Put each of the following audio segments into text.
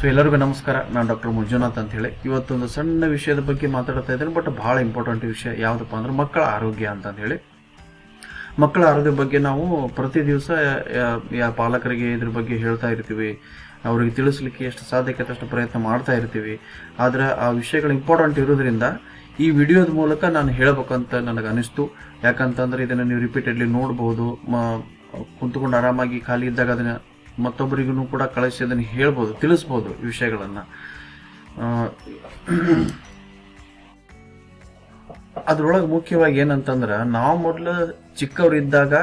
ಎಲ್ಲರಿಗೂ ನಮಸ್ಕಾರ. ನಾನು ಡಾಕ್ಟರ್ ಮಂಜುನಾಥ್ ಅಂತ ಹೇಳಿ ಇವತ್ತೊಂದು ಸಣ್ಣ ವಿಷಯದ ಬಗ್ಗೆ ಮಾತಾಡ್ತಾ ಇದ್ದೇನೆ. ಬಟ್ ಬಹಳ ಇಂಪಾರ್ಟೆಂಟ್ ವಿಷಯ ಯಾವುದಪ್ಪ ಅಂದ್ರೆ ಮಕ್ಕಳ ಆರೋಗ್ಯ ಅಂತ ಹೇಳಿ. ಮಕ್ಕಳ ಆರೋಗ್ಯ ಬಗ್ಗೆ ನಾವು ಪ್ರತಿ ದಿವಸ ಪಾಲಕರಿಗೆ ಇದ್ರ ಬಗ್ಗೆ ಹೇಳ್ತಾ ಇರ್ತೀವಿ, ಅವರಿಗೆ ತಿಳಿಸ್ಲಿಕ್ಕೆ ಎಷ್ಟು ಸಾಧ್ಯಕ್ಕೆ ಅಷ್ಟು ಪ್ರಯತ್ನ ಮಾಡ್ತಾ ಇರ್ತೀವಿ. ಆದರೆ ಆ ವಿಷಯಗಳು ಇಂಪಾರ್ಟೆಂಟ್ ಇರೋದ್ರಿಂದ ಈ ವಿಡಿಯೋದ ಮೂಲಕ ನಾನು ಹೇಳಬೇಕಂತ ನನಗೆ ಅನಿಸ್ತು. ಯಾಕಂತಂದ್ರೆ ಇದನ್ನು ನೀವು ರಿಪೀಟೆಡ್ಲಿ ನೋಡ್ಬೋದು, ಕುಂತ್ಕೊಂಡು ಆರಾಮಾಗಿ ಖಾಲಿ ಇದ್ದಾಗ ಅದನ್ನು ಮತ್ತೊಬ್ಬರಿಗೂ ಕೂಡ ಕಳಿಸಿ ಅದನ್ನು ಹೇಳ್ಬೋದು, ತಿಳಿಸ್ಬೋದು ಈ ವಿಷಯಗಳನ್ನು. ಅದ್ರೊಳಗೆ ಮುಖ್ಯವಾಗಿ ಏನಂತಂದ್ರೆ ನಾವು ಮೊದಲು ಚಿಕ್ಕವರಿದ್ದಾಗ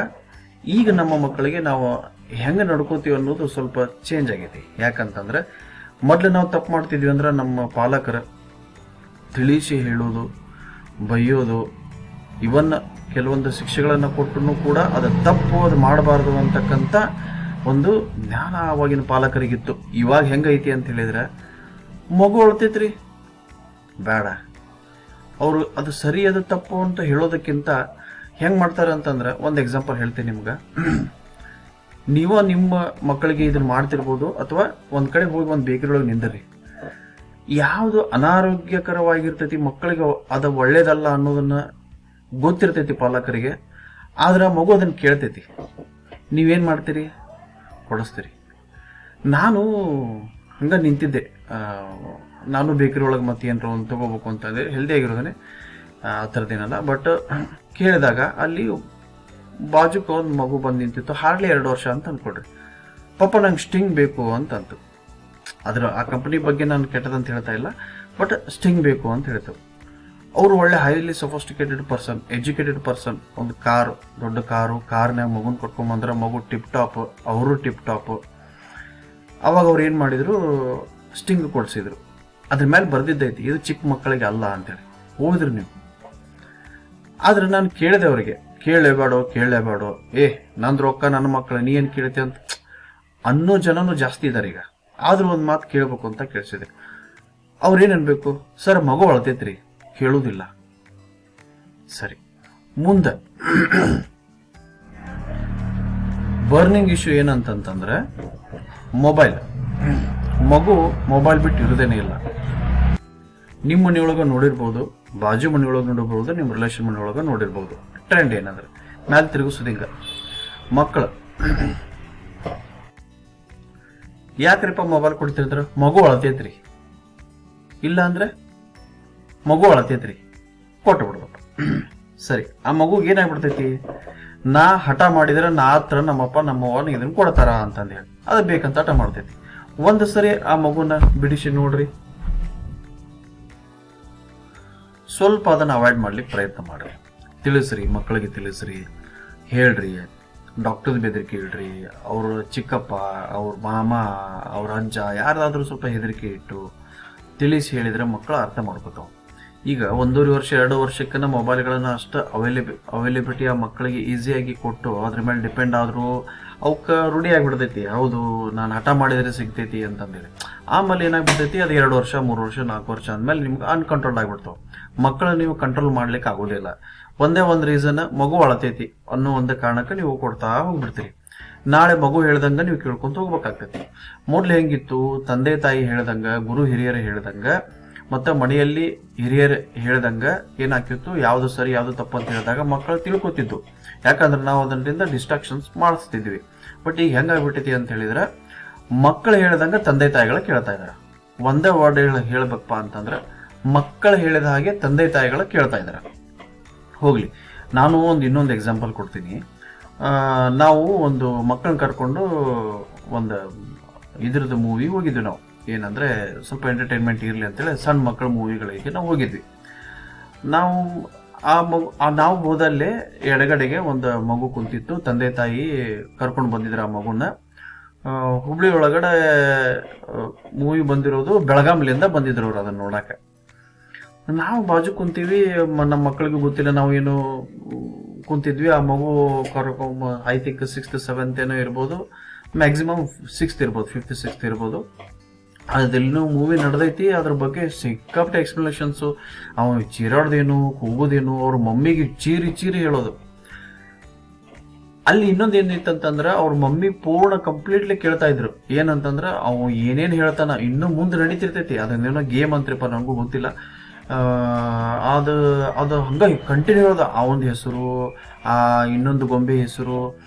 ಈಗ ನಮ್ಮ ಮಕ್ಕಳಿಗೆ ನಾವು ಹೆಂಗೆ ನಡ್ಕೋತೀವಿ ಅನ್ನೋದು ಸ್ವಲ್ಪ ಚೇಂಜ್ ಆಗೈತಿ. ಯಾಕಂತಂದ್ರೆ ಮೊದಲು ನಾವು ತಪ್ಪು ಮಾಡ್ತಿದ್ವಿ ಅಂದ್ರೆ ನಮ್ಮ ಪಾಲಕರು ತಿಳಿಸಿ ಹೇಳೋದು, ಬೈಯೋದು, ಇವನ್ನ ಕೆಲವೊಂದು ಶಿಕ್ಷೆಗಳನ್ನು ಕೊಟ್ಟರು ಕೂಡ ಅದು ತಪ್ಪು, ಅದು ಮಾಡಬಾರ್ದು ಅಂತಕ್ಕಂಥ ಒಂದು ಜ್ಞಾನ ಆವಾಗಿನ ಪಾಲಕರಿಗಿತ್ತು. ಇವಾಗ ಹೆಂಗೈತಿ ಅಂತ ಹೇಳಿದ್ರೆ ಮಗು ಅಳ್ತೈತ್ರಿ ಬೇಡ, ಅವರು ಅದು ಸರಿ ಅದು ತಪ್ಪು ಅಂತ ಹೇಳೋದಕ್ಕಿಂತ ಹೆಂಗೆ ಮಾಡ್ತಾರೆ ಅಂತಂದ್ರೆ, ಒಂದು ಎಕ್ಸಾಂಪಲ್ ಹೇಳ್ತೀನಿ ನಿಮ್ಗೆ. ನೀವು ನಿಮ್ಮ ಮಕ್ಕಳಿಗೆ ಇದನ್ನ ಮಾಡ್ತಿರ್ಬೋದು, ಅಥವಾ ಒಂದು ಕಡೆ ಹೋಗಿ ಒಂದು ಬೇಕರಿ ಒಳಗೆ ನಿಂದಿರಿ, ಯಾವುದು ಅನಾರೋಗ್ಯಕರವಾಗಿರ್ತೈತಿ ಮಕ್ಕಳಿಗೆ ಅದು ಒಳ್ಳೇದಲ್ಲ ಅನ್ನೋದನ್ನ ಗೊತ್ತಿರ್ತೈತಿ ಪಾಲಕರಿಗೆ. ಆದ್ರೆ ಮಗು ಅದನ್ನು ಕೇಳ್ತೈತಿ, ನೀವೇನು ಮಾಡ್ತೀರಿ? ಕೊಡಿಸ್ತೀರಿ. ನಾನು ಹಂಗೆ ನಿಂತಿದ್ದೆ, ನಾನು ಬೇಕರಿ ಒಳಗೆ ಮತ್ತೆ ಏನಾರ ಒಂದು ತೊಗೋಬೇಕು ಅಂತಂದರೆ ಹೆಲ್ದಿ ಆಗಿರೋದೇ ಆ ಥರದ್ದೇನಲ್ಲ. ಬಟ್ ಕೇಳಿದಾಗ ಅಲ್ಲಿ ಬಾಜುಕ ಒಂದು ಮಗು ಬಂದು ನಿಂತಿತ್ತು, ಹಾರ್ಡ್ಲಿ 2 ವರ್ಷ ಅಂತ ಅಂದ್ಕೊಡ್ರಿ. ಪಾಪ ನಂಗೆ ಸ್ಟಿಂಗ್ ಬೇಕು ಅಂತಂತು. ಆ ಕಂಪನಿ ಬಗ್ಗೆ ನಾನು ಕೆಟ್ಟದಂತ ಹೇಳ್ತಾ ಇಲ್ಲ, ಬಟ್ ಸ್ಟಿಂಗ್ ಬೇಕು ಅಂತ ಹೇಳ್ತೇವೆ. ಅವರು ಒಳ್ಳೆ highly sophisticated person, educated person. ಒಂದು ಕಾರು, ದೊಡ್ಡ ಕಾರ್ನಾಗ ಮಗುನ ಕೊಟ್ಕೊಂಬಂದ್ರೆ ಮಗು ಟಿಪ್ ಟಾಪ್, ಅವರು ಟಿಪ್ ಟಾಪ್. ಅವಾಗ ಅವ್ರು ಏನು ಮಾಡಿದ್ರು, ಸ್ಟಿಂಗ್ ಕೊಡಿಸಿದ್ರು. ಅದ್ರ ಮೇಲೆ ಬರ್ದಿದ್ದೈತಿ ಇದು ಚಿಕ್ಕ ಮಕ್ಕಳಿಗೆ ಅಲ್ಲ ಅಂತೇಳಿ. ಹೋಗಿದ್ರು ನೀವು. ಆದ್ರೆ ನಾನು ಕೇಳಿದೆ ಅವರಿಗೆ, ಕೇಳಲೇಬೇಡೋ, ನಂದು ರೊಕ್ಕ ನನ್ನ ಮಕ್ಕಳು, ನೀ ಏನು ಕೇಳ್ತಿ ಅಂತ ಅನ್ನೋ ಜನನೂ ಜಾಸ್ತಿ ಇದ್ದಾರೆ ಈಗ. ಆದ್ರೂ ಒಂದು ಮಾತು ಕೇಳಬೇಕು ಅಂತ ಕೇಳಿಸಿದೆ. ಅವ್ರೇನು ಅನ್ಬೇಕು, ಸರ್ ಮಗು ಅಳ್ತೈತ್ರಿ, ಕೇಳುವುದಿಲ್ಲ. ಸರಿ, ಮುಂದೆ ಬರ್ನಿಂಗ್ ಇಶ್ಯೂ ಏನಂತಂತಂದ್ರೆ ಮೊಬೈಲ್. ಮಗು ಮೊಬೈಲ್ ಬಿಟ್ಟು ಇರೋದೇನೇ ಇಲ್ಲ. ನಿಮ್ಮ ಮನೆಯೊಳಗೆ ನೋಡಿರ್ಬೋದು, ಬಾಜು ಮನೆಯೊಳಗೆ ನೋಡಿರ್ಬೋದು, ನಿಮ್ಮ ರಿಲೇಷನ್ ಮನೆಯೊಳಗೆ ನೋಡಿರ್ಬೋದು. ಟ್ರೆಂಡ್ ಏನಂದ್ರೆ ಮ್ಯಾಲೆ ತಿರುಗಿಸೋದಿಂಗ ಮಕ್ಕಳು. ಯಾಕ್ರಿಪ್ಪ ಮೊಬೈಲ್ ಕೊಡ್ತಿರ್ತಾರ? ಮಗು ಅಳತೈತ್ರಿ, ಇಲ್ಲ ಅಂದ್ರೆ ಮಗು ಅಳತೈತ್ರಿ, ಕೊಟ್ಟು ಬಿಡ್ಬೇಕು. ಸರಿ, ಆ ಮಗುಗೆ ಏನಾಗ್ಬಿಡ್ತೈತಿ, ನಾ ಹಠ ಮಾಡಿದ್ರೆ ನಾ ಹತ್ರ ನಮ್ಮಪ್ಪ ನಮ್ಮವ್ವನ ಇದನ್ನ ಕೊಡ್ತಾರ ಅಂತಂದು ಹೇಳಿ ಅದು ಬೇಕಂತ ಹಠ ಮಾಡ್ತೈತಿ. ಒಂದು ಸರಿ ಆ ಮಗುನ ಬಿಡಿಸಿ ನೋಡ್ರಿ, ಸ್ವಲ್ಪ ಅದನ್ನ ಅವಾಯ್ಡ್ ಮಾಡ್ಲಿಕ್ಕೆ ಪ್ರಯತ್ನ ಮಾಡ್ರಿ. ತಿಳಿಸ್ರಿ, ಮಕ್ಕಳಿಗೆ ತಿಳಿಸ್ರಿ, ಹೇಳ್ರಿ, ಡಾಕ್ಟರ್ ಬೆದರಿಕೆ ಇಡ್ರಿ. ಅವ್ರ ಚಿಕ್ಕಪ್ಪ, ಅವ್ರ ಮಾಮ, ಅವ್ರ ಅಜ್ಜ ಯಾರಾದ್ರೂ ಸ್ವಲ್ಪ ಹೆದರಿಕೆ ಇಟ್ಟು ತಿಳಿಸಿ ಹೇಳಿದ್ರೆ ಮಕ್ಕಳು ಅರ್ಥ ಮಾಡ್ಕೋತಾವ. ಈಗ 1.5 ವರ್ಷ 2 ವರ್ಷಕ್ಕನ ಮೊಬೈಲ್ಗಳನ್ನ ಅಷ್ಟು ಅವೈಲೇಬಿಲಿಟಿ ಆ ಮಕ್ಕಳಿಗೆ ಈಸಿಯಾಗಿ ಕೊಟ್ಟು ಅದ್ರ ಮೇಲೆ ಡಿಪೆಂಡ್ ಆದರೂ ಅವಕ್ಕೆ ರೂಢಿ ಆಗಿಬಿಡ್ತೈತಿ. ಹೌದು, ನಾನು ಹಠ ಮಾಡಿದರೆ ಸಿಗ್ತೈತಿ ಅಂತಂದೇಳಿ. ಆಮೇಲೆ ಏನಾಗ್ಬಿಡ್ತೈತಿ, ಅದು 2 ವರ್ಷ 3 ವರ್ಷ 4 ವರ್ಷ ಅಂದಮೇಲೆ ನಿಮ್ಗೆ ಅನ್ಕಂಟ್ರೋಲ್ ಆಗಿಬಿಡ್ತಾವ. ಮಕ್ಕಳು ನೀವು ಕಂಟ್ರೋಲ್ ಮಾಡ್ಲಿಕ್ಕೆ ಆಗೋದಿಲ್ಲ. ಒಂದೇ ಒಂದು ರೀಸನ್, ಮಗು ಅಳತೈತಿ ಅನ್ನೋ ಒಂದು ಕಾರಣಕ್ಕೆ ನೀವು ಕೊಡ್ತಾ ಹೋಗ್ಬಿಡ್ತೀರಿ. ನಾಳೆ ಮಗು ಹೇಳ್ದಂಗ ನೀವು ಕೇಳ್ಕೊಂತ ಹೋಗ್ಬೇಕಾಗ್ತೈತಿ. ಮೊದ್ಲು ಹೆಂಗಿತ್ತು, ತಂದೆ ತಾಯಿ ಹೇಳ್ದಂಗ, ಗುರು ಹಿರಿಯರು ಹೇಳ್ದಂಗ, ಮತ್ತೆ ಮನೆಯಲ್ಲಿ ಹಿರಿಯರು ಹೇಳ್ದಂಗ ಏನಾಗ್ತಿತ್ತು, ಯಾವ್ದು ಸರಿ ಯಾವ್ದು ತಪ್ಪು ಅಂತ ಹೇಳಿದಾಗ ಮಕ್ಕಳು ತಿಳ್ಕೊತಿದ್ದು. ಯಾಕಂದ್ರೆ ನಾವು ಅದರಿಂದ ಡಿಸ್ಟ್ರಾಕ್ಷನ್ಸ್ ಮಾಡಿಸ್ತಿದ್ವಿ. ಬಟ್ ಈಗ ಹೆಂಗಾಗ್ಬಿಟ್ಟೈತಿ ಅಂತ ಹೇಳಿದ್ರೆ, ಮಕ್ಕಳು ಹೇಳ್ದಂಗ ತಂದೆ ತಾಯಿಗಳು ಕೇಳ್ತಾ ಇದಾರೆ. ಒಂದೇ ವರ್ಡ್ ಹೇಳ್ಬೇಕಪ್ಪ ಅಂತಂದ್ರೆ, ಮಕ್ಕಳು ಹೇಳಿದ ಹಾಗೆ ತಂದೆ ತಾಯಿಗಳು ಕೇಳ್ತಾ ಇದಾರೆ. ಹೋಗ್ಲಿ, ನಾನು ಇನ್ನೊಂದು ಎಕ್ಸಾಂಪಲ್ ಕೊಡ್ತೀನಿ. ನಾವು ಒಂದು ಮಕ್ಕಳನ್ನ ಕರ್ಕೊಂಡು ಒಂದು ಇದ್ರದ್ದು ಮೂವಿ ಹೋಗಿದ್ವಿ. ನಾವು ಏನಂದ್ರೆ ಸ್ವಲ್ಪ ಎಂಟರ್ಟೈನ್ಮೆಂಟ್ ಇರಲಿ ಅಂತೇಳಿ ಸಣ್ಣ ಮಕ್ಕಳ ಮೂವಿಗಳಿಗೆ ನಾವು ಹೋಗಿದ್ವಿ. ನಾವು ಹೋದಲ್ಲೇ ಎಡಗಡೆಗೆ ಒಂದು ಮಗು ಕುಂತಿತ್ತು. ತಂದೆ ತಾಯಿ ಕರ್ಕೊಂಡು ಬಂದಿದ್ರು ಆ ಮಗುನ. ಹುಬ್ಳಿ ಒಳಗಡೆ ಮೂವಿ ಬಂದಿರೋದು, ಬೆಳಗಾಂಲಿಂದ ಬಂದಿದ್ರು ಅವ್ರು ಅದನ್ನ ನೋಡಕ್ಕೆ. ನಾವು ಬಾಜು ಕುಂತೀವಿ, ನಮ್ಮ ಮಕ್ಕಳಿಗೂ ಗೊತ್ತಿಲ್ಲ, ನಾವೇನು ಕುಂತಿದ್ವಿ. ಆ ಮಗು ಐ ಥಿಂಕ್ 6th 7th ಏನೋ ಇರ್ಬೋದು, ಮ್ಯಾಕ್ಸಿಮಮ್ 6th ಇರ್ಬೋದು, 5th 6th ಇರ್ಬೋದು. ಅದೆಲ್ಲೂ ಮೂವಿ ನಡೆದೈತಿ. ಅದ್ರ ಬಗ್ಗೆ ಸಿಕ್ಕಾಪಟ್ಟೆ ಎಕ್ಸ್ಪ್ಲನೇಷನ್ಸು. ಅವನು ಚೀರಾಡ್ದೇನು, ಕೂಗೋದೇನು, ಅವ್ರ ಮಮ್ಮಿಗೆ ಚೀರಿ ಹೇಳೋದು. ಅಲ್ಲಿ ಇನ್ನೊಂದು ಏನಿತ್ತಂತಂದ್ರೆ ಅವ್ರ ಮಮ್ಮಿ ಪೂರ್ಣ ಕಂಪ್ಲೀಟ್ಲಿ ಕೇಳ್ತಾ ಇದ್ರು. ಏನಂತಂದ್ರ ಅವ್ ಏನೇನ್ ಹೇಳ್ತಾನ ಇನ್ನೂ ಮುಂದೆ ನಡೀತಿರ್ತೈತಿ, ಅದನ್ನೇನೋ ಗೇಮ್ ಅಂತ್ರಿಪ್ಪ, ನನಗೂ ಗೊತ್ತಿಲ್ಲ. ಅದು ಅದು ಹಂಗ ಕಂಟಿನ್ಯೂ ಹೇಳೋದು. ಅವನ ಹೆಸರು, ಆ ಇನ್ನೊಂದು ಗೊಂಬೆ ಹೆಸರು,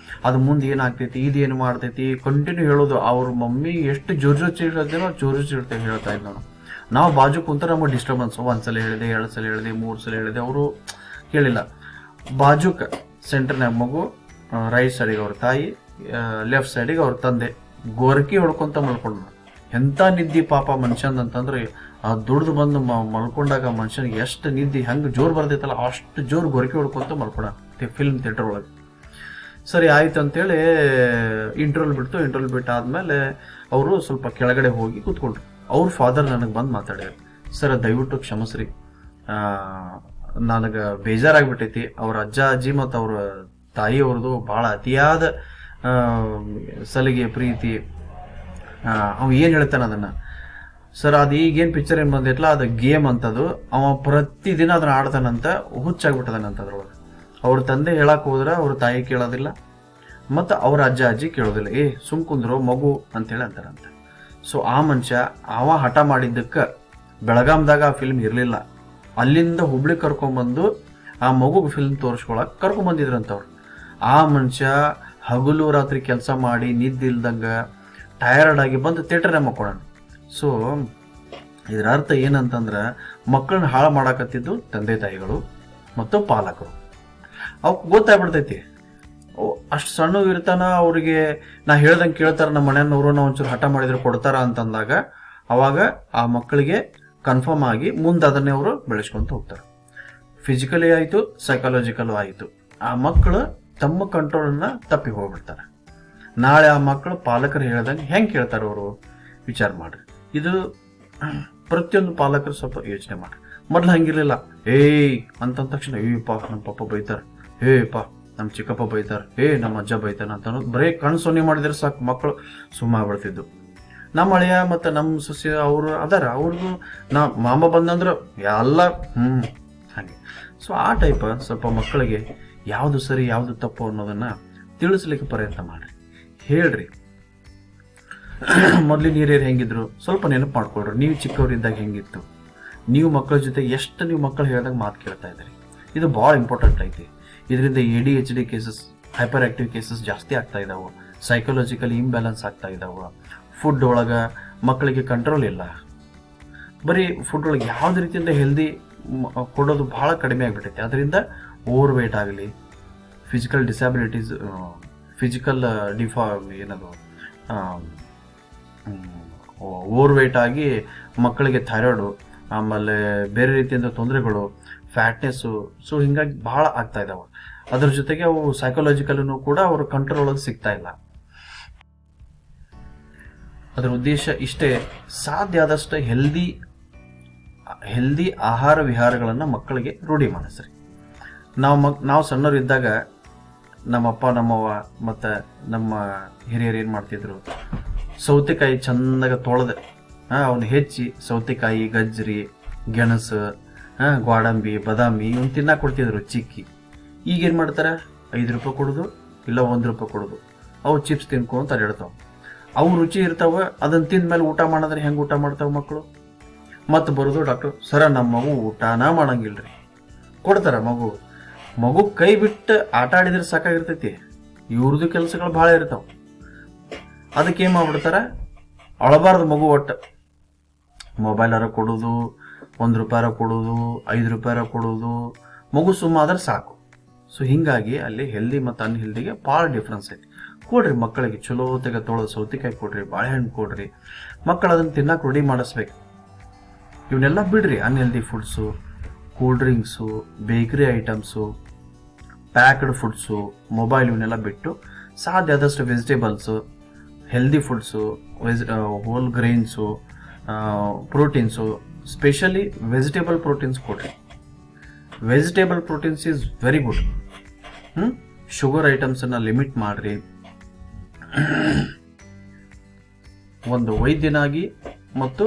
ಅದು ಮುಂದೆ ಏನಾಗ್ತೈತಿ, ಇದೇನು ಮಾಡ್ತೈತಿ, ಕಂಟಿನ್ಯೂ ಹೇಳೋದು. ಅವ್ರ ಮಮ್ಮಿ ಎಷ್ಟು ಜೋರ್ ಹೇಳ್ತೇನೋ ಜೋರ್ ಹೇಳ್ತಾ ಇದ್ ನಾವು ಬಾಜು ಕುಂತ ನಮಗೆ ಡಿಸ್ಟರ್ಬೆನ್ಸ್. ಒಂದ್ಸಲ ಹೇಳಿದೆ, 2 ಸಲ ಹೇಳಿದೆ, 3 ಸಲ ಹೇಳಿದೆ, ಅವರು ಕೇಳಿಲ್ಲ. ಬಾಜುಕ ಸೆಂಟರ್ನಾಗ ಮಗು, ರೈಟ್ ಸೈಡಿಗೆ ಅವ್ರ ತಾಯಿ, ಲೆಫ್ಟ್ ಸೈಡಿಗೆ ಅವ್ರ ತಂದೆ, ಗೋರಕಿ ಹೊಡ್ಕೊಂತ ಮಲ್ಕೊಂಡ್ರು. ಎಂತ ನಿದ್ದಿ ಪಾಪ ಮನುಷ್ಯನ್ ಅಂತಂದ್ರೆ, ಆ ದುಡ್ದು ಬಂದು ಮಲ್ಕೊಂಡಾಗ ಮನುಷ್ಯನಿಗೆ ಎಷ್ಟು ನಿದ್ದಿ ಹೆಂಗ್ ಜೋರ್ ಬರ್ತೈತಲ್ಲ ಅಷ್ಟು ಜೋರ್ ಗೊರಕಿ ಹೊಡ್ಕೊಂತ ಮಲ್ಕೊಂಡ ಫಿಲ್ಮ್ ಥಿಯೇಟರ್ ಒಳಗೆ. ಸರಿ ಆಯ್ತು ಅಂತೇಳಿ ಇಂಟರ್ವಲ್ ಬಿಟ್ಟಾದ್ಮೇಲೆ ಅವರು ಸ್ವಲ್ಪ ಕೆಳಗಡೆ ಹೋಗಿ ಕೂತ್ಕೊಂಡ್ರು. ಅವ್ರ ಫಾದರ್ ನನಗೆ ಬಂದು ಮಾತಾಡ್ಯಾರ, ಸರ್ ದಯವಿಟ್ಟು ಕ್ಷಮಿಸ್ರಿ, ನನಗೆ ಬೇಜಾರಾಗ್ಬಿಟ್ಟೈತಿ. ಅವ್ರ ಅಜ್ಜ ಅಜ್ಜಿ ಮತ್ತು ಅವ್ರ ತಾಯಿಯವ್ರದ್ದು ಭಾಳ ಅತಿಯಾದ ಸಲಿಗೆ ಪ್ರೀತಿ. ಅವ ಏನು ಹೇಳ್ತಾನೆ ಅದನ್ನು, ಸರ್ ಅದು ಈಗೇನು ಪಿಕ್ಚರ್ ಏನು ಬಂದಿತ್ತಲ್ಲ ಅದು ಗೇಮ್ ಅಂತದು, ಅವ ಪ್ರತಿದಿನ ಅದನ್ನ ಆಡ್ತಾನಂತ, ಹುಚ್ಚಾಗ್ಬಿಟ್ಟದಾನಂತ ಅದ್ರೊಳಗೆ. ಅವ್ರ ತಂದೆ ಹೇಳಕ್ಕೆ ಹೋದ್ರೆ ಅವ್ರ ತಾಯಿ ಕೇಳೋದಿಲ್ಲ ಮತ್ತು ಅವ್ರ ಅಜ್ಜ ಅಜ್ಜಿ ಕೇಳೋದಿಲ್ಲ. ಸುಮ್ ಕುಂದ್ರು ಮಗು ಅಂತೇಳಿ ಅಂತಾರಂತ. ಸೊ ಆ ಮನುಷ್ಯ ಅವ ಹಠ ಮಾಡಿದ್ದಕ್ಕೆ ಬೆಳಗಾಂದಾಗ ಆ ಫಿಲ್ಮ್ ಇರಲಿಲ್ಲ, ಅಲ್ಲಿಂದ ಹುಬ್ಳಿ ಕರ್ಕೊಂಬಂದು ಆ ಮಗುಗೆ ಫಿಲ್ಮ್ ತೋರಿಸ್ಕೊಳಕ್ಕೆ ಕರ್ಕೊಂಬಂದಿದ್ರಂತವ್ರು. ಆ ಮನುಷ್ಯ ಹಗಲು ರಾತ್ರಿ ಕೆಲಸ ಮಾಡಿ ನಿದ್ದಿಲ್ದಂಗೆ ಟಯರ್ಡ್ ಆಗಿ ಬಂದು ಥಿಯೇಟರ್ನೇ ಮಕ್ಕೊಳ್ಳೋಣ. ಸೊ ಇದರ ಅರ್ಥ ಏನಂತಂದ್ರೆ, ಮಕ್ಕಳನ್ನ ಹಾಳು ಮಾಡಾಕತ್ತಿದ್ದು ತಂದೆ ತಾಯಿಗಳು ಮತ್ತು ಪಾಲಕರು. ಅವಕ್ಕೆ ಗೊತ್ತಾಗ್ಬಿಡ್ತೈತಿ, ಅಷ್ಟು ಸಣ್ಣ ಇರ್ತಾನ, ಅವ್ರಿಗೆ ನಾ ಹೇಳ್ದಂಗೆ ಕೇಳ್ತಾರ, ನಮ್ಮ ಮನೆಯವ್ರು ನಾವು ಒಂಚೂರು ಹಠ ಮಾಡಿದ್ರೆ ಕೊಡ್ತಾರ ಅಂತಂದಾಗ ಅವಾಗ ಆ ಮಕ್ಕಳಿಗೆ ಕನ್ಫರ್ಮ್ ಆಗಿ ಮುಂದೆ ಅದನ್ನೇ ಅವರು ಬೆಳೆಸ್ಕೊಂತ ಹೋಗ್ತಾರೆ. ಫಿಸಿಕಲಿ ಆಯಿತು, ಸೈಕಾಲಜಿಕಲು ಆಯಿತು. ಆ ಮಕ್ಕಳು ತಮ್ಮ ಕಂಟ್ರೋಲನ್ನ ತಪ್ಪಿ ಹೋಗ್ಬಿಡ್ತಾರೆ. ನಾಳೆ ಆ ಮಕ್ಕಳು ಪಾಲಕರು ಹೇಳ್ದಂಗೆ ಹೆಂಗೆ ಕೇಳ್ತಾರೆ ಅವರು, ವಿಚಾರ ಮಾಡ್ರಿ. ಇದು ಪ್ರತಿಯೊಂದು ಪಾಲಕರು ಸ್ವಲ್ಪ ಯೋಚನೆ ಮಾಡ್ರಿ. ಮೊದ್ಲು ಹಂಗಿರ್ಲಿಲ್ಲ, ಅಂತಂದ ತಕ್ಷಣ ಏಯಪ್ಪ ನಮ್ಮ ಪಪ್ಪ ಬೈತಾರೆ, ಏಯಪ್ಪ ನಮ್ಮ ಚಿಕ್ಕಪ್ಪ ಬೈತಾರೆ, ನಮ್ಮ ಅಜ್ಜ ಬೈತಾನ ಅಂತ ಅನ್ನೋದು ಬರೀ ಕಣ್ಣು ಸೊನ್ನೆ ಮಾಡಿದ್ರೆ ಸಾಕು ಮಕ್ಕಳು ಸುಮ್ಮ ಆಗ್ಬಿಡ್ತಿದ್ದು. ನಮ್ಮ ಅಳಿಯ ಮತ್ತು ನಮ್ಮ ಸೊಸೆ ಅವರು ಅದಾರ, ಅವ್ರಿಗೂ ಮಾಮ ಬಂದಂದ್ರೆ ಎಲ್ಲ ಹಾಗೆ. ಸೊ ಆ ಟೈಪ್ ಸ್ವಲ್ಪ ಮಕ್ಕಳಿಗೆ ಯಾವುದು ಸರಿ ಯಾವುದು ತಪ್ಪು ಅನ್ನೋದನ್ನ ತಿಳಿಸ್ಲಿಕ್ಕೆ ಪ್ರಯತ್ನ ಮಾಡ್ರಿ, ಹೇಳ್ರಿ. ಮೊದಲಿನ ಹಿರಿಯರು ಹೆಂಗಿದ್ರು ಸ್ವಲ್ಪ ನೆನಪು ಮಾಡ್ಕೊಳ್ರಿ. ನೀವು ಚಿಕ್ಕವರಿದ್ದಾಗ ಹೆಂಗಿತ್ತು, ನೀವು ಮಕ್ಕಳ ಜೊತೆ ಎಷ್ಟು ನೀವು ಮಕ್ಕಳು ಹೇಳಿದಾಗ ಮಾತು ಕೇಳ್ತಾ ಇದ್ರಿ. ಇದು ಭಾಳ ಇಂಪಾರ್ಟೆಂಟ್ ಐತಿ. ಇದರಿಂದ ADHD cases, hyper active cases ಜಾಸ್ತಿ ಆಗ್ತಾ ಇದಾವೆ. ಸೈಕಾಲಜಿಕಲಿ ಇಂಬ್ಯಾಲೆನ್ಸ್ ಆಗ್ತಾ ಇದಾವೆ. ಫುಡ್ ಒಳಗೆ ಮಕ್ಕಳಿಗೆ ಕಂಟ್ರೋಲ್ ಇಲ್ಲ. ಬರೀ ಫುಡ್ ಒಳಗೆ ಯಾವುದೇ ರೀತಿಯಿಂದ ಹೆಲ್ದಿ ಕೊಡೋದು ಭಾಳ ಕಡಿಮೆ ಆಗಿಬಿಟ್ಟೈತೆ. ಅದರಿಂದ ಓವರ್ ವೇಟ್ ಆಗಲಿ, ಫಿಸಿಕಲ್ ಡಿಸ್ಯಾಬಿಲಿಟೀಸ್, ಫಿಸಿಕಲ್ ಏನದು ಓವರ್ ವೇಟ್ ಆಗಿ ಮಕ್ಕಳಿಗೆ ಥೈರಾಯ್ಡು, ಆಮೇಲೆ ಬೇರೆ ರೀತಿಯಿಂದ ತೊಂದರೆಗಳು, ಫ್ಯಾಟ್ನೆಸ್ಸು, ಸೊ ಹಿಂಗಾಗಿ ಭಾಳ ಆಗ್ತಾ ಇದಾವೆ. ಅದ್ರ ಜೊತೆಗೆ ಅವು ಸೈಕಾಲಜಿಕಲ್ಲೂ ಕೂಡ ಅವ್ರ ಕಂಟ್ರೋಲ್ ಒಳಗೆ ಸಿಗ್ತಾ ಇಲ್ಲ. ಅದರ ಉದ್ದೇಶ ಇಷ್ಟೇ, ಸಾಧ್ಯ ಆದಷ್ಟು ಹೆಲ್ದಿ ಆಹಾರ ವಿಹಾರಗಳನ್ನು ಮಕ್ಕಳಿಗೆ ರೂಢಿ ಮಾಡಿಸ್ರಿ. ನಾವು ಸಣ್ಣವರಿದ್ದಾಗ ನಮ್ಮಪ್ಪ ನಮ್ಮವ್ವ ಮತ್ತು ನಮ್ಮ ಹಿರಿಯರು ಏನು ಮಾಡ್ತಿದ್ರು, ಸೌತೆಕಾಯಿ ಚೆಂದಾಗ ತೊಳೆದು ಅವನ್ನ ಹೆಚ್ಚಿ ಸೌತೆಕಾಯಿ, ಗಜ್ರಿ, ಗೆಣಸು, ಗೋಡಂಬಿ, ಬಾದಾಮಿ ಇವನ್ನ ತಿನ್ನಕ್ಕೆ ಕೊಡ್ತಿದ್ರು ಚಿಕ್ಕಿ. ಈಗೇನು ಮಾಡ್ತಾರೆ, 5 ರೂಪಾಯಿ ಕೊಡೋದು ಇಲ್ಲ 1 ರೂಪಾಯಿ ಕೊಡೋದು, ಅವು ಚಿಪ್ಸ್ ತಿನ್ಕೊಂತ ಅಡ್ಯಾಡ್ತಾವೆ. ಅವು ರುಚಿ ಇರ್ತಾವೆ, ಅದನ್ನು ತಿಂದ ಮೇಲೆ ಊಟ ಮಾಡಿದ್ರೆ ಹೆಂಗೆ ಊಟ ಮಾಡ್ತಾವೆ ಮಕ್ಕಳು? ಮತ್ತು ಬರೋದು ಡಾಕ್ಟರ್, ಸರ ನಮ್ಮ ಮಗು ಊಟನ ಮಾಡಂಗಿಲ್ರಿ. ಕೊಡ್ತಾರ ಮಗು ಕೈ ಬಿಟ್ಟು ಆಟ ಆಡಿದ್ರೆ ಸಾಕಾಗಿರ್ತೈತಿ. ಇವ್ರದ್ದು ಕೆಲಸಗಳು ಭಾಳ ಇರ್ತಾವೆ. ಅದಕ್ಕೆ ಏನು ಮಾಡ್ಬಿಡ್ತಾರ, ಅಳಬಾರ್ದು ಮಗು ಒಟ್ಟು. ಮೊಬೈಲಾರ ಕೊಡೋದು, 1 ರೂಪಾಯಾರ ಕೊಡೋದು, 5 ರೂಪಾಯಾರ ಕೊಡೋದು, ಮಗು ಸುಮ್ಮ ಆದ್ರೆ ಸಾಕು. ಸೊ ಹಿಂಗಾಗಿ ಅಲ್ಲಿ ಹೆಲ್ದಿ ಮತ್ತು ಅನ್ಹೆಲ್ದಿಗೆ ಭಾಳ ಡಿಫ್ರೆನ್ಸ್ ಐತಿ. ಕೊಡ್ರಿ ಮಕ್ಕಳಿಗೆ ಚಲೋ ತೆಗೆ ತೊಳೆದು ಸೌತೆಕಾಯಿ ಕೊಡ್ರಿ, ಬಾಳೆಹಣ್ಣು ಕೊಡ್ರಿ. ಮಕ್ಕಳು ಅದನ್ನು ತಿನ್ನಕ್ಕೆ ರೂಢಿ ಮಾಡಿಸ್ಬೇಕು. ಇವನ್ನೆಲ್ಲ ಬಿಡ್ರಿ, unhealthy foods, cool drinks, bakery items, packed foods, mobile ಇವನ್ನೆಲ್ಲ ಬಿಟ್ಟು ಸಾಧ್ಯ ಆದಷ್ಟು vegetables, healthy foods, whole grains, proteins, specially vegetable proteins ಕೊಡ್ರಿ. Vegetable proteins is very good. Sugar ಐಟಮ್ಸನ್ನು ಲಿಮಿಟ್ ಮಾಡಿರಿ. ಒಂದು ವೈದ್ಯನಾಗಿ ಮತ್ತು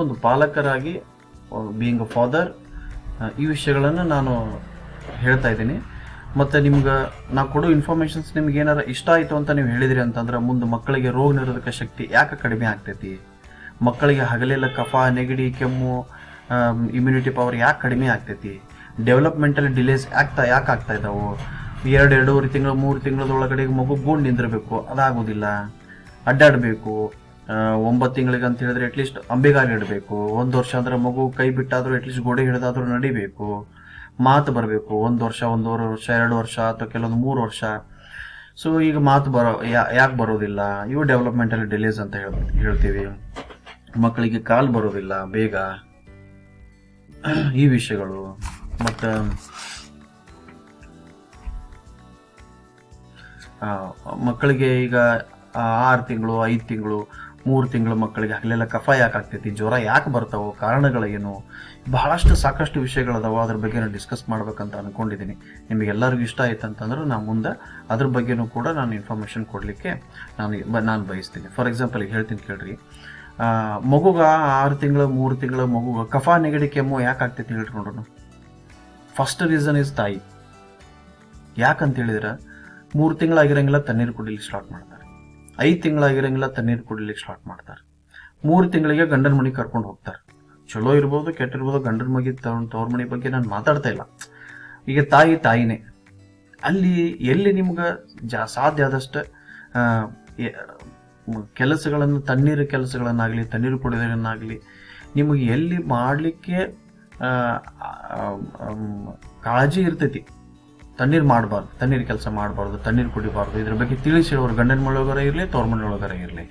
ಒಂದು ಪಾಲಕರಾಗಿ, ಬೀಯಿಂಗ್ ಅ ಫಾದರ್, ಈ ವಿಷಯಗಳನ್ನು ನಾನು ಹೇಳ್ತಾ ಇದ್ದೀನಿ. ಮತ್ತು ನಿಮ್ಗೆ ನಾ ಕೊಡೋ ಇನ್ಫಾರ್ಮೇಷನ್ಸ್ ನಿಮ್ಗೆ ಏನಾರ ಇಷ್ಟ ಆಯಿತು ಅಂತ ನೀವು ಹೇಳಿದ್ರಿ ಅಂತಂದ್ರೆ ಮುಂದೆ ಮಕ್ಕಳಿಗೆ ರೋಗ ನಿರೋಧಕ ಶಕ್ತಿ ಯಾಕೆ ಕಡಿಮೆ ಆಗ್ತೈತಿ, ಮಕ್ಕಳಿಗೆ ಹಗಲೆಲ್ಲ ಕಫ ನೆಗಡಿ ಕೆಮ್ಮು ಇಮ್ಯುನಿಟಿ ಪವರ್ ಯಾಕೆ ಕಡಿಮೆ ಆಗ್ತೈತಿ, ಡೆವಲಪ್ಮೆಂಟಲ್ ಡಿಲೇಸ್ ಯಾಕೆ ಆಗ್ತಾ ಇದ್ದಾವೆ, 2-2.5 ತಿಂಗಳು 3 ತಿಂಗಳದೊಳಗಡೆ ಮಗು ಗೂಂಡ್ ನಿಂದಿರಬೇಕು, ಅದಾಗೋದಿಲ್ಲ, ಅಡ್ಡಾಡಬೇಕು, 9 ತಿಂಗಳಿಗೆ ಅಂತ ಹೇಳಿದ್ರೆ ಅಟ್ಲೀಸ್ಟ್ ಅಂಬೆಗಾಲಿ ಇಡಬೇಕು, 1 ವರ್ಷ ಅಂದ್ರೆ ಮಗು ಕೈ ಬಿಟ್ಟಾದ್ರೂ ಅಟ್ಲೀಸ್ಟ್ ಗೋಡೆ ಹಿಡಿದಾದ್ರೂ ನಡಿಬೇಕು, ಮಾತು ಬರಬೇಕು, 1 ವರ್ಷ 1.5 ವರ್ಷ 2 ವರ್ಷ ಅಥವಾ ಕೆಲವೊಂದು 3 ವರ್ಷ. ಸೊ ಈಗ ಮಾತು ಯಾಕೆ ಬರೋದಿಲ್ಲ, ಇವು ಡೆವಲಪ್ಮೆಂಟಲ್ ಡಿಲೇಸ್ ಅಂತ ಹೇಳ್ತೀವಿ. ಮಕ್ಕಳಿಗೆ ಕಾಲು ಬರೋದಿಲ್ಲ ಬೇಗ, ಈ ವಿಷಯಗಳು. ಮತ್ತು ಮಕ್ಕಳಿಗೆ ಈಗ 6 ತಿಂಗಳು 5 ತಿಂಗಳು 3 ತಿಂಗಳು ಮಕ್ಕಳಿಗೆ ಹಗಲೆಲ್ಲ ಕಫ ಯಾಕೆ ಆಗ್ತೈತಿ, ಜ್ವರ ಯಾಕೆ ಬರ್ತಾವೋ, ಕಾರಣಗಳೇನು, ಬಹಳಷ್ಟು ಸಾಕಷ್ಟು ವಿಷಯಗಳದಾವ. ಅದ್ರ ಬಗ್ಗೆ ನಾನು ಡಿಸ್ಕಸ್ ಮಾಡ್ಬೇಕಂತ ಅನ್ಕೊಂಡಿದ್ದೀನಿ. ನಿಮಗೆಲ್ಲರಿಗೂ ಇಷ್ಟ ಆಯ್ತು ಅಂತಂದ್ರೆ ನಾನು ಮುಂದೆ ಅದ್ರ ಬಗ್ಗೆನೂ ಕೂಡ ನಾನು ಇನ್ಫಾರ್ಮೇಷನ್ ಕೊಡಲಿಕ್ಕೆ ನಾನು ಬಯಸ್ತೀನಿ. ಫಾರ್ ಎಕ್ಸಾಂಪಲ್ ಈಗ ಹೇಳ್ತೀನಿ ಕೇಳ್ರಿ, ಮಗುಗ 6 ತಿಂಗಳು 3 ತಿಂಗಳ ಮಗುಗ ಕಫ ನೆಗಡಿ ಕೆಮ್ಮು ಯಾಕೆ ಆಗ್ತೈತಿ ಹೇಳ್ಕೊಂಡ್ರು. ಫಸ್ಟ್ ರೀಸನ್ ಇಸ್ ತಾಯಿ. ಯಾಕಂತ ಹೇಳಿದ್ರೆ 3 ತಿಂಗಳಾಗಿರಂಗಿಲ್ಲ ತಣ್ಣೀರು ಕುಡಿಲಿಕ್ಕೆ ಸ್ಟಾರ್ಟ್ ಮಾಡ್ತಾರೆ, 5 ತಿಂಗಳಾಗಿರಂಗಿಲ್ಲ ತಣ್ಣೀರು ಕುಡಿಲಿಕ್ಕೆ ಸ್ಟಾರ್ಟ್ ಮಾಡ್ತಾರೆ, 3 ತಿಂಗಳಿಗೆ ಗಂಡನ ಮನೆಗೆ ಕರ್ಕೊಂಡು ಹೋಗ್ತಾರೆ. ಚಲೋ ಇರ್ಬೋದು ಕೆಟ್ಟಿರ್ಬೋದು, ಗಂಡನ ಮಗಿ ತವ್ರ ಮನೆ ಬಗ್ಗೆ ನಾನು ಮಾತಾಡ್ತಾ ಇಲ್ಲ. ಈಗ ತಾಯಿನೇ ಅಲ್ಲಿ ಎಲ್ಲಿ ನಿಮ್ಗೆ ಸಾಧ್ಯ ಆದಷ್ಟು ಕೆಲಸಗಳನ್ನು ತಣ್ಣೀರು ಕೆಲಸಗಳನ್ನಾಗಲಿ ತಣ್ಣೀರು ಕುಡಿಯೋದನ್ನಾಗಲಿ ನಿಮಗೆ ಎಲ್ಲಿ ಮಾಡಲಿಕ್ಕೆ ಕಾಳಜಿ ಇರ್ತೈತಿ. ತಣ್ಣೀರು ಮಾಡಬಾರ್ದು, ತಣ್ಣೀರು ಕೆಲಸ ಮಾಡಬಾರ್ದು, ತಣ್ಣೀರು ಕುಡಿಬಾರ್ದು, ಇದ್ರ ಬಗ್ಗೆ ತಿಳಿಸಿರೋರು ಗಂಡನ ಮನೆಯೊಳಗರ ಇರಲಿ ತವ್ರ ಮನೆಯೊಳಗರ ಇರಲಿ,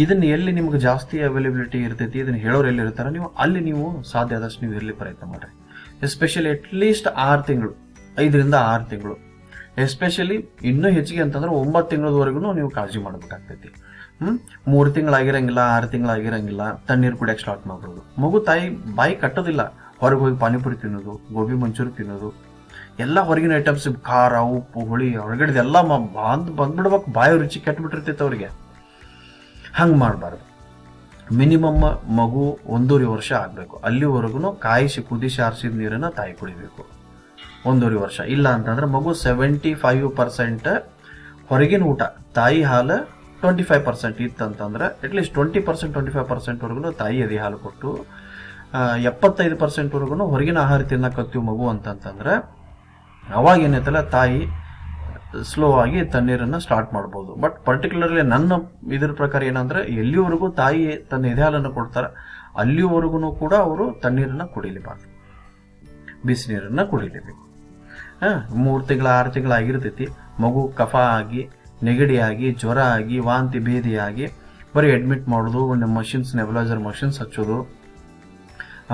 ಇದನ್ನ ಎಲ್ಲಿ ನಿಮ್ಗೆ ಜಾಸ್ತಿ ಅವೈಲಬಿಲಿಟಿ ಇರ್ತೈತಿ, ಇದನ್ನ ಹೇಳೋರು ಎಲ್ಲಿ ಇರ್ತಾರೆ ನೀವು ಅಲ್ಲಿ ನೀವು ಸಾಧ್ಯ ಆದಷ್ಟು ನೀವು ಇರಲಿ ಪ್ರಯತ್ನ ಮಾಡ್ರಿ. ಎಸ್ಪೆಷಲಿ ಅಟ್ಲೀಸ್ಟ್ 6 ತಿಂಗಳು, 5ರಿಂದ 6 ತಿಂಗಳು, ಎಸ್ಪೆಷಲಿ ಇನ್ನೂ ಹೆಚ್ಚಿಗೆ ಅಂತಂದ್ರೆ 9 ತಿಂಗಳವರೆಗೂ ನೀವು ಕಾಳಜಿ ಮಾಡಬೇಕಾಗ್ತೈತಿ. 3 ತಿಂಗಳಾಗಿರಂಗಿಲ್ಲ 6 ತಿಂಗಳಾಗಿರಂಗಿಲ್ಲ ತಣ್ಣೀರು ಕುಡಿಯಕ್ಕೆ ಸ್ಟಾರ್ಟ್ ಮಾಡ್ಬೋದು. ಮಗು ತಾಯಿ ಬಾಯಿ ಕಟ್ಟೋದಿಲ್ಲ, ಹೊರಗೆ ಹೋಗಿ ಪಾನಿಪುರಿ ತಿನ್ನೋದು, ಗೋಬಿ ಮಂಚೂರಿ ತಿನ್ನೋದು, ಎಲ್ಲ ಹೊರಗಿನ ಐಟಮ್ಸ್, ಖಾರ ಉಪ್ಪು ಹುಳಿ ಹೊರಗಡೆ ಎಲ್ಲ ಬಂದ್ಬಿಡ್ಬೇಕು, ಬಾಯಿ ರುಚಿ ಕೆಟ್ಟಬಿಟ್ಟಿರ್ತೈತೆ ಅವ್ರಿಗೆ. ಹಂಗೆ ಮಾಡಬಾರ್ದು. ಮಿನಿಮಮ್ ಮಗು 1.5 ವರ್ಷ ಆಗಬೇಕು, ಅಲ್ಲಿವರೆಗೂ ಕಾಯಿಸಿ ಕುದಿಸಿ ಆರಿಸಿದ ನೀರನ್ನು ತಾಯಿ ಕುಡಿಬೇಕು 1.5 ವರ್ಷ. ಇಲ್ಲ ಅಂತಂದ್ರೆ ಮಗು 75% ಹೊರಗಿನ ಊಟ, ತಾಯಿ ಹಾಲು 25% ಇತ್ತಂತಂದ್ರೆ ಅಟ್ಲೀಸ್ಟ್ 20% 25%ವರೆಗೂ ತಾಯಿ ಎದೆ ಹಾಲು ಕೊಟ್ಟು 75%ವರೆಗೂ ಹೊರಗಿನ ಆಹಾರ ತಿನ್ನಕತ್ತೀವಿ ಮಗು ಅಂತಂತಂದ್ರೆ ಅವಾಗ ಏನೈತಲ್ಲ ತಾಯಿ ಸ್ಲೋ ಆಗಿ ತಣ್ಣೀರನ್ನು ಸ್ಟಾರ್ಟ್ ಮಾಡ್ಬೋದು. ಬಟ್ ಪರ್ಟಿಕ್ಯುಲರ್ಲಿ ನನ್ನ ಇದ್ರ ಪ್ರಕಾರ ಏನಂದ್ರೆ ಎಲ್ಲಿವರೆಗೂ ತಾಯಿ ತನ್ನ ಎದೆ ಹಾಲನ್ನು ಕೊಡ್ತಾರೆ ಅಲ್ಲಿವರೆಗೂ ಕೂಡ ಅವರು ತಣ್ಣೀರನ್ನು ಕುಡಿಲೇಬಾರ್ದು, ಬಿಸಿ ನೀರನ್ನು ಕುಡಿಲೇಬೇಕು. 3 ತಿಂಗಳ 6 ತಿಂಗಳ ಆಗಿರ್ತೈತಿ, ಮಗು ಕಫ ಆಗಿ ನೆಗಡಿ ಆಗಿ ಜ್ವರ ಆಗಿ ವಾಂತಿ ಭೇದಿ ಆಗಿ ಬರೀ ಅಡ್ಮಿಟ್ ಮಾಡೋದು, ಮಷಿನ್ಸ್ ನೆಬಲೈಸರ್ ಮಷಿನ್ಸ್ ಹಚ್ಚೋದು,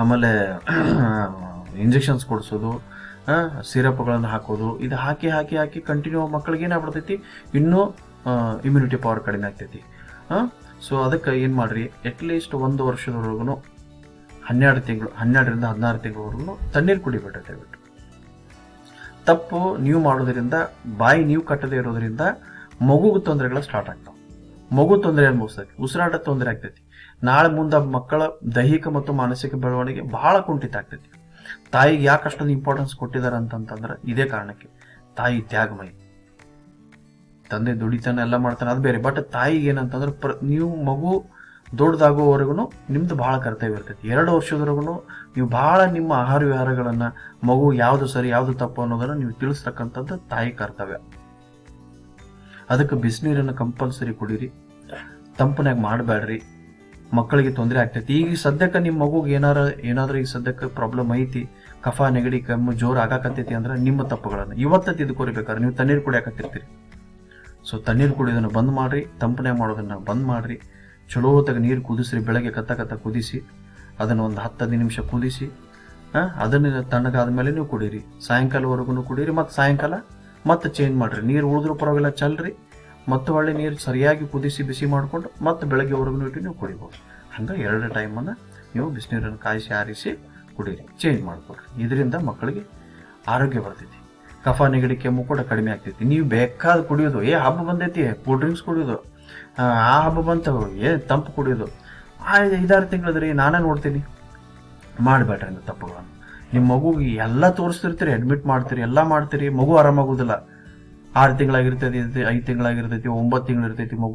ಆಮೇಲೆ ಇಂಜೆಕ್ಷನ್ಸ್ ಕೊಡಿಸೋದು, ಸಿರಪ್ಗಳನ್ನು ಹಾಕೋದು, ಇದು ಹಾಕಿ ಹಾಕಿ ಹಾಕಿ ಕಂಟಿನ್ಯೂ ಮಕ್ಕಳಿಗೆ ಏನಾಗ್ಬಿಡ್ತೈತಿ, ಇನ್ನೂ ಇಮ್ಯುನಿಟಿ ಪವರ್ ಕಡಿಮೆ ಆಗ್ತೈತಿ. ಸೊ ಅದಕ್ಕೆ ಏನು ಮಾಡ್ರಿ, ಅಟ್ಲೀಸ್ಟ್ 1 ವರ್ಷದವರೆಗೂ 12ರಿಂದ 16 ತಿಂಗಳವರೆಗೂ ತಣ್ಣೀರು ಕುಡಿಬಿಟ್ರೆ ದಯವಿಟ್ಟು. ತಪ್ಪು ನೀವು ಮಾಡೋದ್ರಿಂದ, ಬಾಯಿ ನೀವು ಕಟ್ಟದೇ ಇರೋದ್ರಿಂದ ಮಗುಗೆ ತೊಂದರೆಗಳು ಸ್ಟಾರ್ಟ್ ಆಗ್ತಾವೆ. ಮಗು ತೊಂದರೆ ಅನುಭವಿಸ್ತೈತಿ, ಉಸಿರಾಟ ತೊಂದರೆ ಆಗ್ತೈತಿ, ನಾಳೆ ಮುಂದೆ ಮಕ್ಕಳ ದೈಹಿಕ ಮತ್ತು ಮಾನಸಿಕ ಬೆಳವಣಿಗೆ ಬಹಳ ಕುಂಠಿತ ಆಗ್ತೈತಿ. ತಾಯಿಗೆ ಯಾಕೆ ಅಷ್ಟೊಂದು ಇಂಪಾರ್ಟೆನ್ಸ್ ಕೊಟ್ಟಿದ್ದಾರೆ ಅಂತಂತಂದ್ರೆ ಇದೇ ಕಾರಣಕ್ಕೆ. ತಾಯಿ ತ್ಯಾಗಮಯಿ, ತಂದೆ ದುಡಿತಾನೆ ಎಲ್ಲ ಮಾಡ್ತಾನೆ ಅದು ಬೇರೆ, ಬಟ್ ತಾಯಿಗೆ ಏನಂತಂದ್ರೆ ನೀವು ಮಗು ದೊಡ್ಡದಾಗೋವರೆಗೂ ನಿಮ್ದು ಬಹಳ ಕರ್ತವ್ಯ ಇರ್ತೈತಿ. 2 ವರ್ಷದವರೆಗೂ ನೀವು ಬಹಳ ನಿಮ್ಮ ಆಹಾರ ವಿಹಾರಗಳನ್ನ, ಮಗು ಯಾವ್ದು ಸರಿ ಯಾವ್ದು ತಪ್ಪು ಅನ್ನೋದನ್ನ ನೀವು ತಿಳಿಸ್ತಕ್ಕಂಥದ್ದು ತಾಯಿ ಕರ್ತವ್ಯ. ಅದಕ್ಕೆ ಬಿಸಿನೀರನ್ನು ಕಂಪಲ್ಸರಿ ಕುಡೀರಿ, ತಂಪನಾಗ ಮಾಡಬೇಡ್ರಿ, ಮಕ್ಕಳಿಗೆ ತೊಂದರೆ ಆಗ್ತೈತಿ. ಈಗ ಸದ್ಯಕ್ಕೆ ನಿಮ್ಮ ಮಗುಗೆ ಏನಾದ್ರೂ ಈಗ ಸದ್ಯಕ್ಕೆ ಪ್ರಾಬ್ಲಮ್ ಐತಿ, ಕಫ ನೆಗಡಿ ಕೆಮ್ಮು ಜೋರು ಆಗಾಕತ್ತೈತಿ ಅಂದ್ರೆ ನಿಮ್ಮ ತಪ್ಪುಗಳನ್ನು ಇವತ್ತ ತಿದ್ದುಕೊರಿಬೇಕಾದ್ರೆ ನೀವು ತಣ್ಣೀರು ಕುಡಿಯಾಕತ್ತಿರ್ತೀರಿ. ಸೊ ತಣ್ಣೀರು ಕುಡಿಯೋದನ್ನು ಬಂದ್ ಮಾಡ್ರಿ, ತಂಪನಾಗ ಮಾಡೋದನ್ನ ಬಂದ್ ಮಾಡ್ರಿ, ಚಲೋ ಹೊತ್ತಾಗ ನೀರು ಕುದಿಸ್ರಿ, ಬೆಳಗ್ಗೆ ಕತ್ತ ಕುದಿಸಿ ಅದನ್ನು ಒಂದು 10-15 ನಿಮಿಷ ಕುದಿಸಿ ಅದನ್ನ ತಣ್ಣಗಾದ್ಮೇಲೆ ನೀವು ಕುಡೀರಿ. ಸಾಯಂಕಾಲವರೆಗೂ ಕುಡೀರಿ, ಮತ್ತು ಸಾಯಂಕಾಲ ಮತ್ತೆ ಚೇಂಜ್ ಮಾಡ್ರಿ. ನೀರು ಉಳಿದ್ರೂ ಪರವಾಗಿಲ್ಲ ಚಲ್ರಿ, ಮತ್ತು ಒಳ್ಳೆ ನೀರು ಸರಿಯಾಗಿ ಕುದಿಸಿ ಬಿಸಿ ಮಾಡ್ಕೊಂಡು ಮತ್ತೆ ಬೆಳಗ್ಗೆವರೆಗೂ ಇಟ್ಟು ನೀವು ಕುಡಿಬೋದು. ಹಂಗೆ 2 ಟೈಮನ್ನು ನೀವು ಬಿಸಿನೀರನ್ನು ಕಾಯಿಸಿ ಆರಿಸಿ ಕುಡೀರಿ, ಚೇಂಜ್ ಮಾಡ್ಕೊಡ್ರಿ. ಇದರಿಂದ ಮಕ್ಕಳಿಗೆ ಆರೋಗ್ಯ ಬರ್ತೈತಿ, ಕಫ ನೆಗಡಿ ಕೆಮ್ಮು ಕೂಡ ಕಡಿಮೆ ಆಗ್ತೈತಿ. ನೀವು ಬೇಕಾದ ಕುಡಿಯೋದು, ಹಬ್ಬ ಬಂದೈತಿ ಕೂಲ್ ಡ್ರಿಂಕ್ಸ್ ಕುಡಿಯೋದು, ಆ ಹಬ್ಬ ಬಂತು ತಂಪು ಕುಡಿಯೋದು, 5-6 ತಿಂಗಳದ್ರಿ ನಾನೇ ನೋಡ್ತೀನಿ. ಮಾಡಬೇಡ್ರಿ ಅಂತ ತಪ್ಪುಗಳನ್ನು. ನಿಮ್ಮ ಮಗುಗೆ ಎಲ್ಲ ತೋರಿಸ್ತಿರ್ತೀರಿ, ಅಡ್ಮಿಟ್ ಮಾಡ್ತೀರಿ, ಎಲ್ಲ ಮಾಡ್ತೀರಿ, ಮಗು ಆರಾಮಾಗುದಿಲ್ಲ. 6 ತಿಂಗಳಾಗಿರ್ತೈತಿ, 5 ತಿಂಗಳಾಗಿರ್ತೈತಿ, 9 ತಿಂಗಳು ಇರ್ತೈತಿ ಮಗು